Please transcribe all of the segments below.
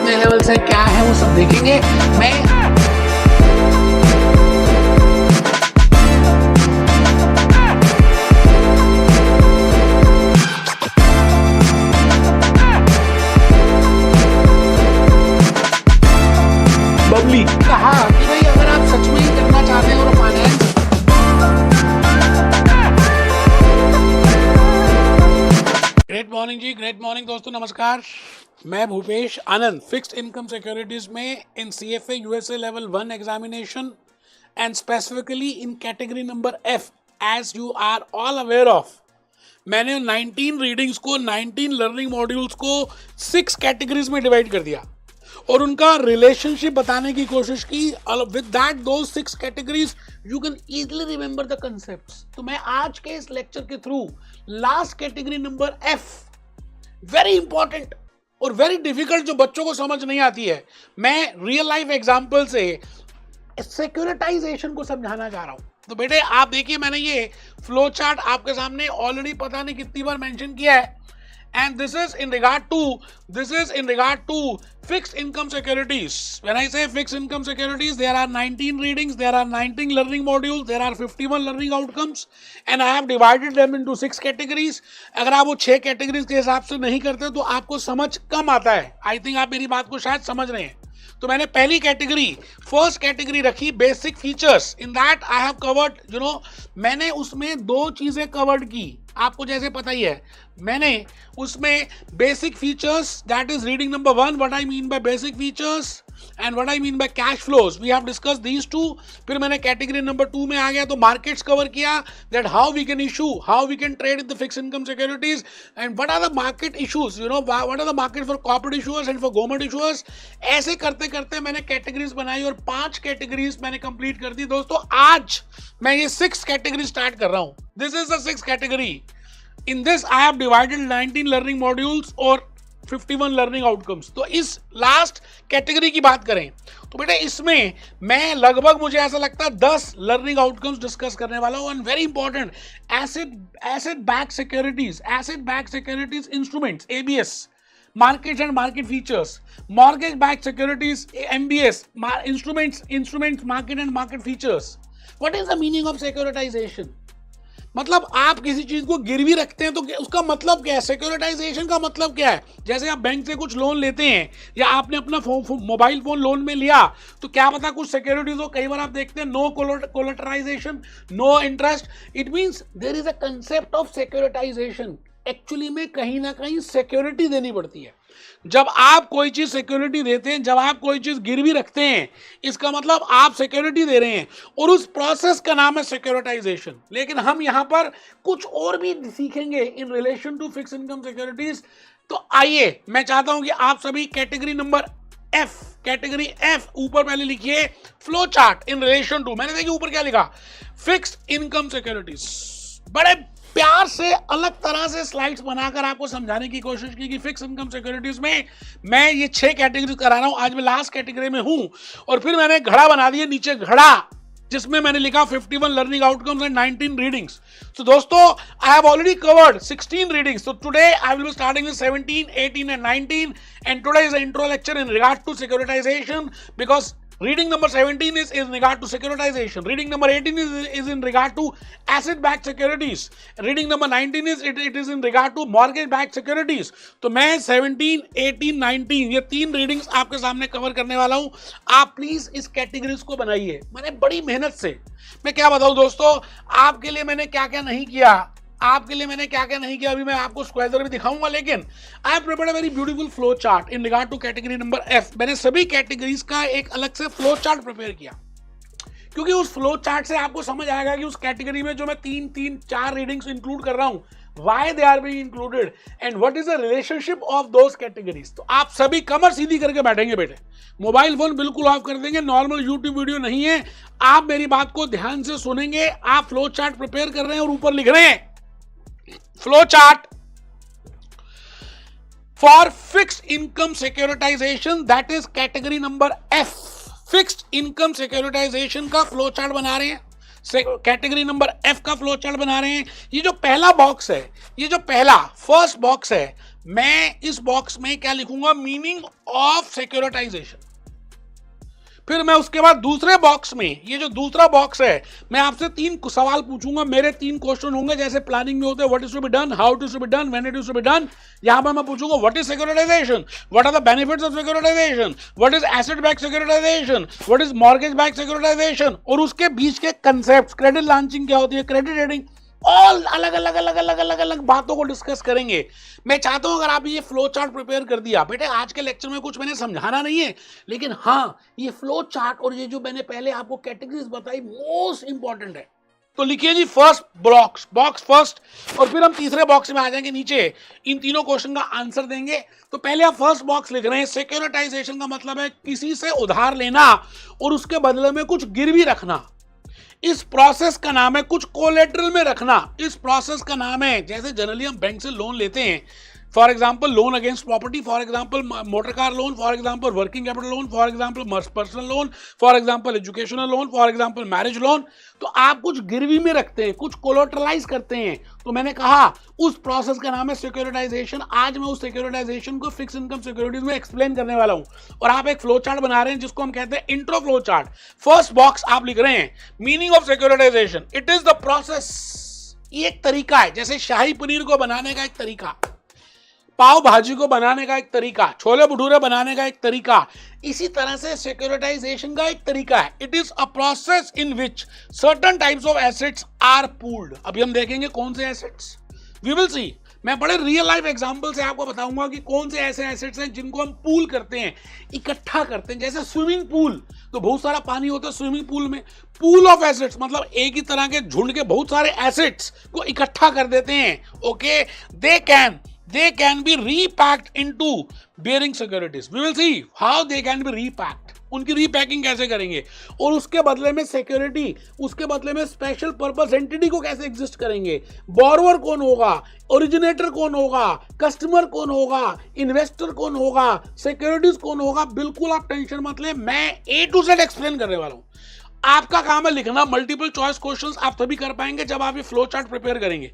कितने लेवल से क्या है वो सब देखेंगे। मैं बबली कहा कि भाई अगर आप सच में ही करना चाहते हैं और फाइनेंस ग्रेट मॉर्निंग जी, ग्रेट मॉर्निंग दोस्तों, नमस्कार। मैं Bhupesh Anand, fixed income securities में in CFA USA level 1 examination and specifically in category number F, as you are all aware of, मैंने 19 रीडिंग्स को, 19 लर्निंग मॉड्यूल्स को 6 कैटेगरीज में डिवाइड कर दिया और उनका रिलेशनशिप बताने की कोशिश की। With that those 6 categories you can easily remember the concepts. तो मैं आज के इस लेक्चर के through last category number F, very important और वेरी डिफिकल्ट, जो बच्चों को समझ नहीं आती है, मैं रियल लाइफ एग्जांपल से सिक्योरिटाइजेशन को समझाना चाह रहा हूं। तो बेटे आप देखिए, मैंने ये फ्लो चार्ट आपके सामने ऑलरेडी पता नहीं कितनी बार मेंशन किया है, and this is in regard to fixed income securities. When I say fixed income securities, there are 19 readings, there are 19 learning modules, there are 51 learning outcomes, and I have divided them into 6 categories. अगर आप वो 6 categories के हिसाब से नहीं करते तो आपको समझ कम आता है। I think आप मेरी बात को शायद समझ रहे हैं। तो मैंने पहली कैटेगरी, फर्स्ट कैटेगरी रखी basic features. In that I have covered, मैंने उसमें 2 चीजें कवर्ड की, आपको जैसे पता ही है। मैंने उसमें basic features, that is reading number 1, what I mean by basic features and what I mean by cash flows, we have discuss these 2। फिर मैंने कैटेगरी नंबर 2 में आ गया तो मार्केट्स कवर किया, that how we can issue, how we can trade in the fixed income securities and what are the market issues, what are the market for corporate issuers and for government issuers. ऐसे करते करते मैंने categories बनाई और 5 categories मैंने complete कर दी। दोस्तों आज मैं ये 6 कैटेगरी स्टार्ट कर रहा हूं। This is the 6th category. In this I have divided 19 learning modules और 51 learning outcomes। तो इस लास्ट कैटेगरी की बात करें तो बेटा इसमें मैं लगभग, मुझे ऐसा लगता है 10 लर्निंग आउटकम्स डिस्कस करने वाला हूं। And very important, asset back securities instruments, ABS, markets and market features, mortgage backed securities, MBS, instruments, market and market features. What is the meaning of securitization? मतलब आप किसी चीज को गिरवी रखते हैं तो उसका मतलब क्या है? सिक्योरिटाइजेशन का मतलब क्या है? जैसे आप बैंक से कुछ लोन लेते हैं या आपने अपना मोबाइल फोन लोन में लिया तो क्या पता कुछ सिक्योरिटीज हो। कई बार आप देखते हैं no collateralization, no interest. It means there is a concept of securitization. Actually में कहीं ना कहीं सिक्योरिटी देनी पड़ती है। जब आप कोई चीज सिक्योरिटी देते हैं, जब आप कोई चीज गिरवी रखते हैं, इसका मतलब आप सिक्योरिटी दे रहे हैं और उस प्रोसेस का नाम है सिक्योरिटाइजेशन। लेकिन हम यहां पर कुछ और भी सीखेंगे in relation to fixed income securities. तो आइए, मैं चाहता हूं कि आप सभी कैटेगरी नंबर F, ऊपर पहले लिखिए flow chart in relation to. मैंने देखिए ऊपर क्या लिखा, फिक्स्ड इनकम सिक्योरिटीज। बड़े प्यार से अलग तरह से स्लाइड्स बनाकर आपको समझाने की कोशिश की कि फिक्स इनकम सिक्योरिटीज में मैं ये 6 कैटेगरी करा रहा हूं। आज मैं लास्ट कैटेगरी में हूं और फिर मैंने घड़ा बना दिया, नीचे घड़ा, जिसमें मैंने लिखा 51 लर्निंग आउटकम्स एंड 19 रीडिंग्स। तो दोस्तों I have already covered 16 readings. तो today I will be starting with 17, 18 and 19 and today is the intro lecture in regard to securitization, because reading number 17 is in regard to securitization. Reading number 18 is in regard to asset-backed securities. Reading number 19 is it is in regard to mortgage-backed securities. तो मैं 17, 18, 19 ये 3 readings आपके सामने cover करने वाला हूँ। आप please इस कैटेगरीज को बनाइए। मैंने बड़ी मेहनत से, मैं क्या बताऊँ दोस्तों, आपके लिए मैंने क्या क्या नहीं किया, अभी मैं आपको स्क्वायर भी दिखाऊंगा। लेकिन I have prepared a very beautiful flow chart in regard to category number F। मैंने सभी कैटेगरीज का एक अलग से फ्लो चार्ट प्रिपेयर किया, क्योंकि उस फ्लो चार्ट से आपको समझ आएगा कि उस कैटेगरी में जो मैं 4 रीडिंग्स इंक्लूड कर रहा हूं, why they are being included and what is the relationship of those categories। तो आप सभी कमर सीधी करके बैठेंगे बेटे, मोबाइल फोन बिल्कुल ऑफ कर देंगे, नॉर्मल यूट्यूब वीडियो नहीं है। आप मेरी बात को ध्यान से सुनेंगे। आप फ्लो चार्ट प्रिपेयर कर रहे हैं और ऊपर लिख रहे हैं flow chart for fixed income securitisation, that is category number F। Fixed income securitisation का फ्लो चार्ट बना रहे हैं, कैटेगरी नंबर F का फ्लो चार्ट बना रहे हैं। ये जो पहला बॉक्स है, ये जो पहला फर्स्ट बॉक्स है, मैं इस बॉक्स में क्या लिखूंगा, मीनिंग ऑफ सिक्योरिटाइजेशन। फिर मैं उसके बाद दूसरे बॉक्स में, ये जो दूसरा बॉक्स है, मैं आपसे 3 सवाल पूछूंगा, मेरे 3 क्वेश्चन होंगे जैसे प्लानिंग में होते हैं, what is to be done, how it is to be done, when it is to be done. यहां पर मैं पूछूंगा what is securitisation, what are the benefits of securitisation, what is asset back securitisation, what is mortgage back securitisation, और उसके बीच के concept, credit launching क्या होती है, क्रेडिट रेटिंग, ऑल अलग अलग अलग अलग अलग अलग बातों को डिस्कस करेंगे। मैं चाहता हूं अगर आप ये फ्लो चार्ट प्रिपेयर कर दिया, बेटे आज के लेक्चर में कुछ मैंने समझाना नहीं है, लेकिन हाँ ये फ्लो चार्ट और ये जो मैंने पहले आपको कैटेगरीज बताई मोस्ट इंपॉर्टेंट है। तो लिखिए जी फर्स्ट बॉक्स फर्स्ट, और फिर हम तीसरे बॉक्स में आ जाएंगे, नीचे इन तीनों क्वेश्चन का आंसर देंगे। तो पहले आप फर्स्ट बॉक्स लिख रहे हैं, सिक्योरिटाइजेशन का मतलब है किसी से उधार लेना और उसके बदले में कुछ गिरवी रखना। इस प्रोसेस का नाम है कुछ कोलेटरल में रखना। इस प्रोसेस का नाम है, जैसे जनरली हम बैंक से लोन लेते हैं, for example loan against property, for example motor car loan, for example working capital loan, for example personal loan, for example educational loan, for example marriage loan. तो आप कुछ गिरवी में रखते हैं, कुछ कोलेटरलाइज करते हैं। तो मैंने कहा उस प्रोसेस का नाम है सिक्योरिटाइजेशन। आज मैं उस सिक्योरिटाइजेशन को फिक्स इनकम सिक्योरिटीज में एक्सप्लेन करने वाला हूं, और आप एक फ्लो चार्ट बना रहे हैं जिसको हम कहते हैं intro flow chart. First box आप लिख रहे हैं meaning of securitisation, it is the process. ये एक तरीका है, जैसे शाही पनीर को बनाने का एक तरीका, पाव भाजी को बनाने का एक तरीका, छोले भटूरे बनाने का एक तरीका, इसी तरह से सिक्योरिटाइजेशन का एक तरीका है। It is a process in which certain types of assets are pooled. अभी हम देखेंगे कौन से एसेट्स, वी विल सी। मैं बड़े रियल लाइफ एग्जांपल से आपको बताऊंगा कि कौन से ऐसे एसेट्स हैं जिनको हम पूल करते हैं, इकट्ठा करते हैं। जैसे स्विमिंग पूल, तो बहुत सारा पानी होता है स्विमिंग पूल में, पूल ऑफ एसेट्स मतलब एक ही तरह के झुंड के बहुत सारे एसेट्स को इकट्ठा कर देते हैं। Okay, they can be repacked into bearing securities. We will see how they can be repacked. उनकी रीपैकिंग कैसे करेंगे, और उसके बदले में सिक्योरिटी, उसके बदले में स्पेशल पर्पस एंटिटी को कैसे एग्जिस्ट करेंगे, बोरोवर कौन होगा, ओरिजिनेटर कौन होगा, कस्टमर कौन होगा, इन्वेस्टर कौन होगा, सिक्योरिटीज कौन होगा। बिल्कुल आप टेंशन मत लें, मैं A to Z एक्सप्लेन करने वाला हूं। आपका काम है लिखना। मल्टीपल चॉइस क्वेश्चंस आप तभी कर पाएंगे जब आप ये फ्लो चार्ट प्रिपेयर करेंगे।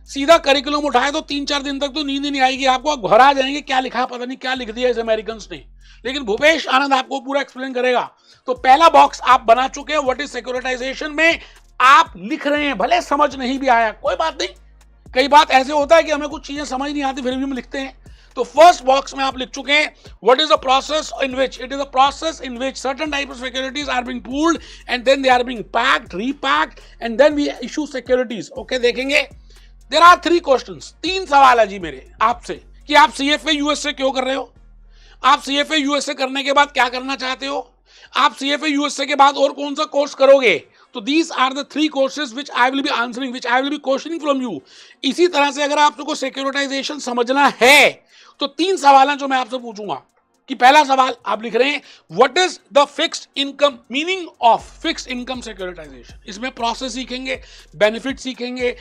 सीधा करिकुलम उठाए तो 3-4 दिन तक तो नींद ही नहीं आएगी आपको, आप घर आ जाएंगे क्या लिखा पता नहीं क्या लिख दिया इस अमेरिकंस ने। लेकिन भूपेश आनंद आपको पूरा एक्सप्लेन करेगा। तो पहला बॉक्स आप बना चुके हैं, व्हाट इज सिक्योरिटाइजेशन में आप लिख रहे हैं, भले समझ नहीं भी आया कोई बात नहीं, कई बात ऐसे होता है कि हमें कुछ चीजें समझ नहीं आती फिर भी हम लिखते हैं। तो फर्स्ट बॉक्स में आप लिख चुके हैं what is the process in which, it is a process in which certain type of securities are being pooled and then they are being packed, repacked and then we issue securities. Okay, देखेंगे There are 3 questions, 3 सवाल है जी मेरे आपसे कि आप CFA USA क्यों कर रहे हो, आप CFA USA करने के बाद क्या करना चाहते हो, आप CFA USA के बाद और कौन सा कोर्स करोगे। तो these are the 3 courses which I will be answering, which I will be questioning from you। इसी तरह से अगर आपको सिक्योरिटाइजेशन समझना है तो 3 सवाल हैं जो मैं आपसे पूछूंगा। कि पहला सवाल आप लिख रहे हैं what is the fixed income, meaning of fixed income securitisation. इसमें प्रोसेस सीखेंगे, बेनिफिट सीखेंगे,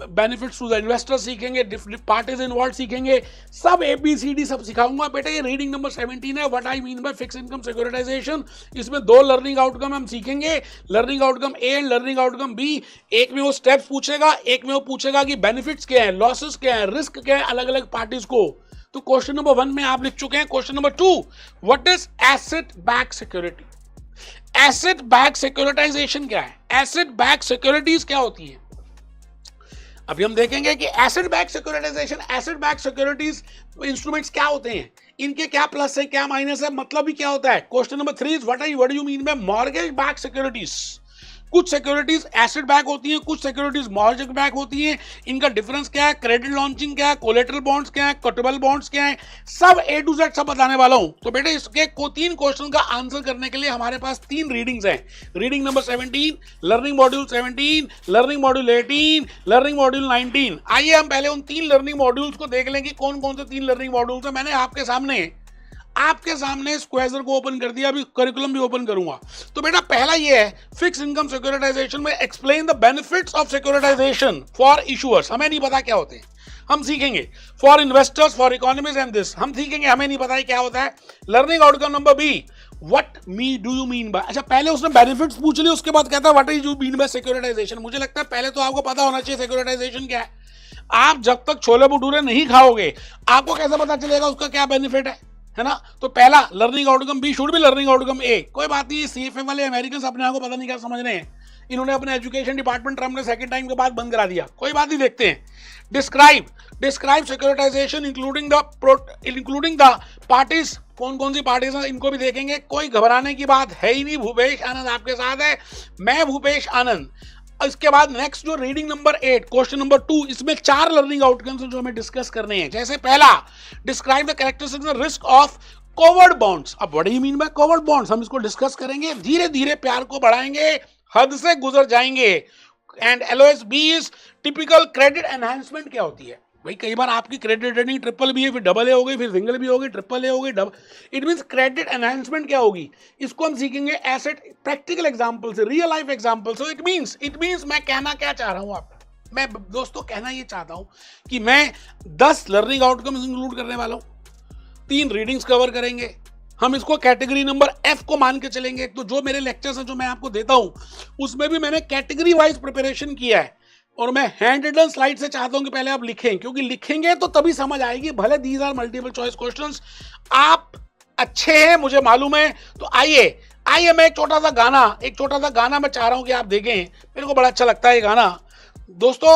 बेनिफिट्स टू द इन्वेस्टर सीखेंगे, डिफरेंट पार्टीज इन्वॉल्व सीखेंगे, सब ABCD सब सिखाऊंगा। बेटा ये रीडिंग नंबर 17 है, what I mean by fixed income securitisation. इसमें 2 लर्निंग आउटकम हम सीखेंगे, learning outcome A and learning outcome B। एक में वो स्टेप्स पूछेगा, एक में वो पूछेगा कि बेनिफिट्स क्या है, लॉसेस क्या है, रिस्क क्या है अलग अलग पार्टीज को। तो क्वेश्चन नंबर 1 में आप लिख चुके हैं। Question number 2, what is asset back security. Asset back securitisation क्या है, एसेट बैक सिक्योरिटीज क्या होती है। अभी हम देखेंगे कि asset back securitisation, asset back securities instruments क्या होते हैं, इनके क्या प्लस है क्या माइनस है, मतलब भी क्या होता है। Question number 3 is what do you mean bye mortgage back securities. कुछ सिक्योरिटीज एसेट बैक होती हैं, कुछ सिक्योरिटीज मॉर्गेज बैक होती हैं, इनका डिफरेंस क्या है, क्रेडिट लॉन्चिंग क्या है, कोलेटरल बॉन्ड्स क्या है, कटेबल बॉन्ड्स क्या है, सब A to Z सब बताने वाला हूं। तो बेटे इसके 3 क्वेश्चन का आंसर करने के लिए हमारे पास 3 रीडिंग्स हैं। Reading number 17, learning module 17, learning module 18, learning module 19। आइए हम पहले उन 3 लर्निंग मॉड्यूल्स को देख लें कि कौन कौन से 3 लर्निंग मॉड्यूल्स हैं। मैंने आपके सामने स्क्वेजर को ओपन कर दिया, अभी करिकुलम भी ओपन करूंगा। तो बेटा पहला ये है फिक्स इनकम सिक्योरिटाइजेशन में explain the benefits of securitization for issuers. हमें नहीं पता क्या होते हैं, हम सीखेंगे। For investors, for economist and this हम सीखेंगे, हमें नहीं पता है क्या होता है। Learning outcome number B, what do you mean by. अच्छा पहले उसने बेनिफिट्स पूछ लिए, उसके बाद कहता है what do you mean by securitization. मुझे लगता है पहले तो आपको पता होना चाहिए सिक्योरिटाइजेशन क्या है। आप जब तक छोले भटूरे नहीं खाओगे आपको कैसे पता चलेगा उसका क्या बेनिफिट है ना। तो पहला learning outcome B should be learning outcome A. कोई बात नहीं, सीएफए वाले अमेरिकन अपने आप को पता नहीं क्या समझ रहे हैं, इन्होंने अपने एजुकेशन डिपार्टमेंट ट्रम्प ने सेकंड टाइम के बाद बंद करा दिया। कोई बात नहीं, देखते हैं। Describe securitization including the parties. कौन कौन सी पार्टीज हैं इनको भी देखेंगे। कोई घबराने की बात है ही नहीं, भूपेश आनंद आपके साथ है, मैं भूपेश आनंद। इसके बाद नेक्स्ट जो रीडिंग नंबर 8 क्वेश्चन नंबर 2, इसमें 4 लर्निंग आउटकम्स जो हमें डिस्कस करने हैं। जैसे पहला, describe the characteristics and risk of covered bonds. अब what do you mean by covered bonds, हम इसको डिस्कस करेंगे। धीरे धीरे प्यार को बढ़ाएंगे, हद से गुजर जाएंगे। And LOSB is typical credit enhancement. क्या होती है भाई, कई बार आपकी क्रेडिट रेटिंग ट्रिपल बी है, फिर डबल ए हो गई, फिर सिंगल बी हो गई, ट्रिपल ए हो गई, double. It means credit enhancement क्या होगी, इसको हम सीखेंगे एसेट प्रैक्टिकल एग्जांपल से, रियल लाइफ एग्जांपल से। इट मींस मैं कहना क्या चाह रहा हूं आपको, मैं दोस्तों कहना ये चाहता हूं कि मैं 10 लर्निंग आउटकम्स इंक्लूड करने वाला हूं, 3 रीडिंग्स कवर करेंगे। हम इसको कैटेगरी नंबर F को मान के चलेंगे। तो जो मेरे लेक्चर्स हैं जो मैं आपको देता हूं उसमें भी मैंने कैटेगरी वाइज प्रिपरेशन किया है, और मैं हैंड रिटन स्लाइड से चाहता हूं कि पहले आप लिखें, क्योंकि लिखेंगे तो तभी समझ आएगी। भले these are multiple choice questions, आप अच्छे हैं मुझे मालूम है। तो आइए मैं एक छोटा सा गाना मैं चाह रहा हूं कि आप देखें, मेरे को बड़ा अच्छा लगता है ये गाना। दोस्तों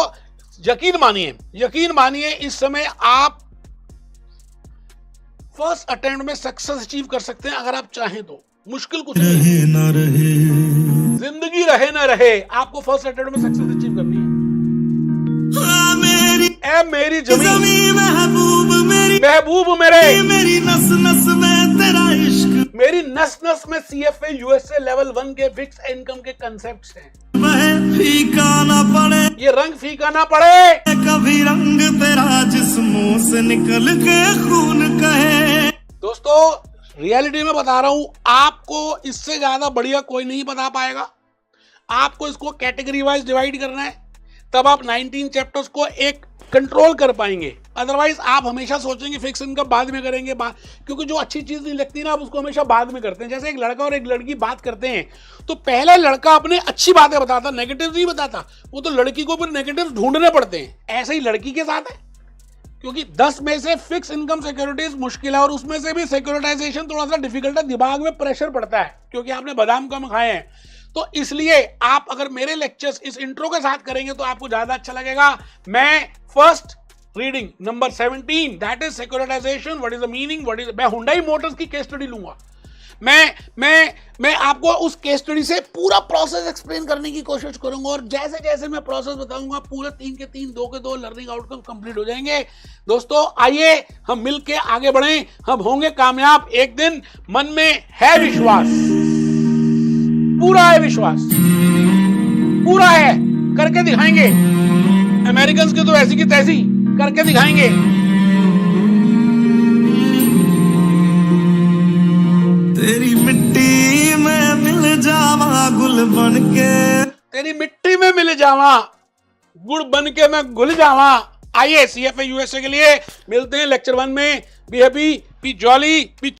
यकीन मानिए इस समय आप फर्स्ट अटेम्प्ट में सक्सेस अचीव कर सकते हैं अगर आप चाहें तो। मुश्किल कुछ नहीं, जिंदगी रहे ना रहे, आपको फर्स्ट अटेम्प्ट में सक्सेस अचीव करनी है। मेरी जमीन महबूब मेरे, मेरी नस नस में CFA USA लेवल 1 के फिक्स इनकम के कंसेप्ट्स हैं। फीका ना पड़े, ये रंग फीका ना पड़े, कभी रंग तेरा जिस्मों से निकल के खून कहे। दोस्तों रियलिटी में बता रहा हूं, आपको इससे ज्यादा बढ़िया कोई नहीं बता पाएगा। आपको इसको कैटेगरी वाइज डिवाइड करना है, तब आप 19 चैप्टर्स को एक कंट्रोल कर पाएंगे। अदरवाइज आप हमेशा सोचेंगे फिक्स इनकम बाद में करेंगे, क्योंकि जो अच्छी चीज नहीं लगती ना आप उसको हमेशा बाद में करते हैं। जैसे एक लड़का और एक लड़की बात करते हैं तो पहले लड़का अपने अच्छी बातें बताता, नेगेटिव नहीं बताता, वो तो लड़की को फिर नेगेटिव ढूंढने पड़ते हैं। ऐसे ही लड़की के साथ है, क्योंकि 10 में से फिक्स इनकम सिक्योरिटीज मुश्किल है, और उसमें से भी सिक्योरिटाइजेशन थोड़ा सा डिफिकल्ट है, दिमाग में प्रेशर पड़ता है क्योंकि आपने बादाम कम खाए हैं। तो इसलिए आप अगर मेरे लेक्चर्स इस इंट्रो के साथ करेंगे तो आपको ज्यादा अच्छा लगेगा। मैं first reading number 17 that is securitisation, what is the meaning, what is, मैं हुंडई मोटर्स की केस स्टडी लूंगा। मैं आपको उस केस स्टडी से पूरा प्रोसेस एक्सप्लेन करने की कोशिश करूंगा, और जैसे जैसे मैं प्रोसेस बताऊंगा पूरे 3 के 3 2 के 2 लर्निंग आउटकम कंप्लीट हो जाएंगे। दोस्तों आइए हम मिलके आगे बढ़ें, हम होंगे कामयाब एक दिन। मन में है विश्वास, पूरा है विश्वास, पूरा है, करके दिखाएंगे। अमेरिकन के तो ऐसी की तैसी करके दिखाएंगे। तेरी मिट्टी में मिल जावा गुल बनके, तेरी मिट्टी में मिल जावा गुड़ बनके मैं घुल जावा। आइए CFA USA के लिए मिलते हैं लेक्चर 1 में। Be happy, be jolly, B